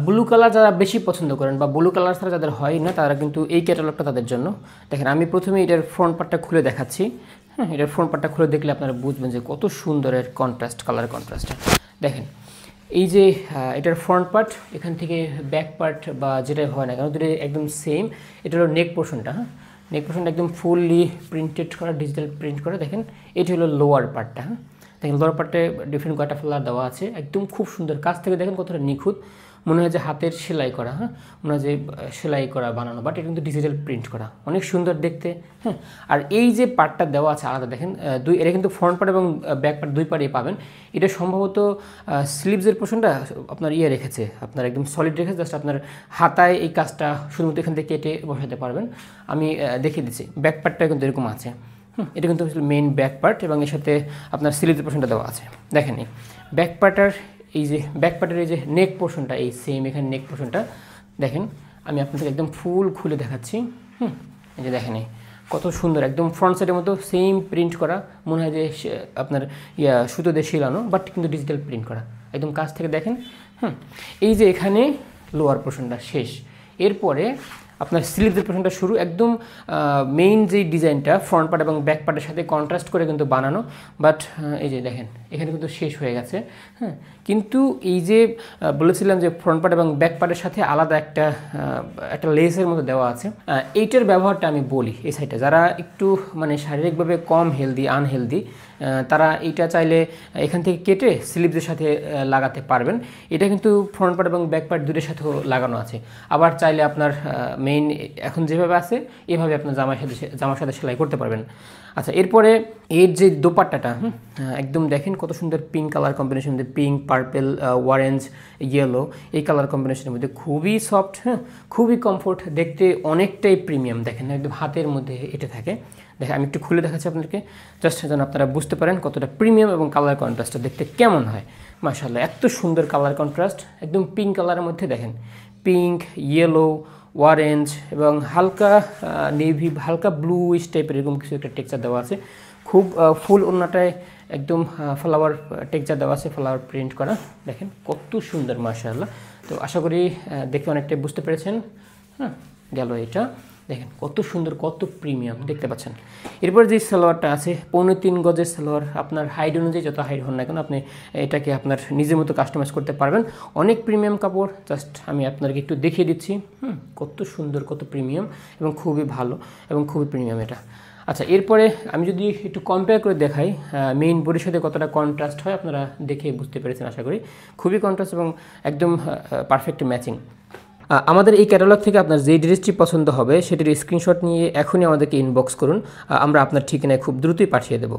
Blue colour যারা বেশি পছন্দ করেন বা ব্লু কালার ছাড়া যাদের হয় না তারা কিন্তু এই ক্যাটালগটা তাদের জন্য। দেখেন আমি প্রথমে এটার ফ্রন্ট পার্টটা খুলে দেখাচ্ছি। হ্যাঁ, এটার ফ্রন্ট পার্টটা খুলে দেখলে আপনারা বুঝবেন যে কত সুন্দরের কন্ট্রাস্ট, কালার কন্ট্রাস্টটা। দেখেন এই যে এটার ফ্রন্ট পার্ট, এখান থেকে ব্যাক পার্ট বা যেটাই হয় না কেন দুটো একদম সেম। এটা হলো নেক পোর্শনটা। হ্যাঁ, নেক পোর্শনটা একদম ফুললি প্রিন্টেড করা, ডিজিটাল প্রিন্ট করা। দেখেন এটি হলো লোয়ার পার্টটা। হ্যাঁ, দেখেন লোয়ার পার্টে ডিফারেন্ট কয়েকটা ফ্লাওয়ার দেওয়া আছে, একদম খুব সুন্দর। কাছ থেকে দেখেন কতটা নিখুঁত, মনে হয় যে হাতের সেলাই করা। হ্যাঁ, মনে হয় যে সেলাই করা বানানো, বাট এটা কিন্তু ডিজিটাল প্রিন্ট করা, অনেক সুন্দর দেখতে। হ্যাঁ, আর এই যে পার্টটা দেওয়া আছে আলাদা, দেখেন এটা কিন্তু ফ্রন্ট পার্ট এবং ব্যাক পার্ট দুই পার্টই পাবেন। এটা সম্ভবত স্লিভসের পোর্শনটা আপনার রেখেছে, আপনার একদম সলিড রেখেছে। জাস্ট আপনার হাতায় এই কাজটা শুধুমাত্র এখান থেকে কেটে বসাতে পারবেন। আমি দেখিয়ে দিচ্ছি, ব্যাক পার্টটা কিন্তু এরকম আছে। এটা কিন্তু মেইন ব্যাক পার্ট এবং এর সাথে আপনার স্লিভসের পোর্শনটা দেওয়া আছে। দেখেন এই ব্যাক পার্টের এই যে নেক পোর্শনটা, এই সেম এখানে নেক পোর্শনটা দেখেন। আমি আপনাদের একদম ফুল খুলে দেখাচ্ছি। এই যে দেখেন কত সুন্দর, একদম ফ্রন্ট সাইডের মতো সেম প্রিন্ট করা, মনে হয় যে আপনার সুতো দিয়ে শিলানো, বাট কিন্তু ডিজিটাল প্রিন্ট করা। একদম কাছ থেকে দেখেন। এই যে এখানে লোয়ার পোর্শনটা শেষ, এরপরে আপনার স্লিভসের পোর্শনটা শুরু। একদম মেইন যে ডিজাইনটা ফ্রন্ট পার্ট এবং ব্যাক পার্টের সাথে কন্ট্রাস্ট করে কিন্তু বানানো, বাট এই যে দেখেন এখানে কিন্তু শেষ হয়ে গেছে। হ্যাঁ, কিন্তু এই যে বলেছিলাম যে ফ্রন্ট পার্ট এবং ব্যাক পার্টের সাথে আলাদা একটা লেসের মতো দেওয়া আছে। এইটার ব্যবহারটা আমি বলি, এই সাইডটা যারা একটু মানে শারীরিকভাবে কম হেলদি, আনহেলদি, তারা এইটা চাইলে এখান থেকে কেটে স্লিভসের সাথে লাগাতে পারবেন। এটা কিন্তু ফ্রন্ট পার্ট এবং ব্যাক পার্ট দুটোর সাথেও লাগানো আছে। আবার চাইলে আপনার মেইন এখন যেভাবে আছে এভাবে আপনার জামার সাথে সেলাই করতে পারবেন। আচ্ছা, এরপরে এর যে দোপাট্টাটা, একদম দেখেন কত সুন্দর pink colour combination, pink, purple, orange, yellow, এই কালার কম্বিনেশনের মধ্যে খুবই সফট। হ্যাঁ, খুবই কমফোর্ট, দেখতে অনেকটাই প্রিমিয়াম। দেখেন একদম হাতের মধ্যে এটা থাকে। দেখেন আমি একটু খুলে দেখাচ্ছি আপনাদেরকে, জাস্ট যেন আপনারা বুঝতে পারেন কতটা প্রিমিয়াম এবং কালার কন্ট্রাস্টটা দেখতে কেমন হয়। মাশাআল্লাহ, এত সুন্দর কালার কন্ট্রাস্ট, একদম পিঙ্ক কালারের মধ্যে দেখেন পিঙ্ক, ইয়েলো, অরেঞ্জ এবং হালকা নেভি, হালকা ব্লু টাইপের এরকম কিছু একটা টেক্সচার দেওয়া আছে। খুব ফুল ওড়নাটায় একদম ফ্লাওয়ার টেক্সচার দেওয়া আছে, ফ্লাওয়ার প্রিন্ট করা। দেখেন কত সুন্দর মাশাআল্লাহ। তো আশা করি দেখে অনেকটাই বুঝতে পেরেছেন। গেল এটা, দেখেন কত সুন্দর, কত প্রিমিয়াম দেখতে পাচ্ছেন। এরপর যে সালোয়ারটা আছে 3.5 গজের সালোয়ার, আপনার হাইট অনুযায়ী যত হাইট হন না কেন আপনি এটাকে আপনার নিজের মতো কাস্টমাইজ করতে পারবেন। অনেক প্রিমিয়াম কাপড়, জাস্ট আমি আপনাকে একটু দেখিয়ে দিচ্ছি। কত সুন্দর, কত প্রিমিয়াম এবং খুবই ভালো এবং খুবই প্রিমিয়াম এটা। আচ্ছা, এরপরে আমি যদি একটু কম্পেয়ার করে দেখাই মেইন বডির সাথে কতটা কন্ট্রাস্ট হয়, আপনারা দেখে বুঝতে পেরেছেন আশা করি। খুবই কন্ট্রাস্ট এবং একদম পারফেক্ট ম্যাচিং। আমাদের এই ক্যাটালগ থেকে আপনার যে ড্রেসটি পছন্দ হবে সেটির স্ক্রিনশট নিয়ে এখনই আমাদেরকে ইনবক্স করুন, আমরা আপনার ঠিকানায় খুব দ্রুতই পাঠিয়ে দেবো।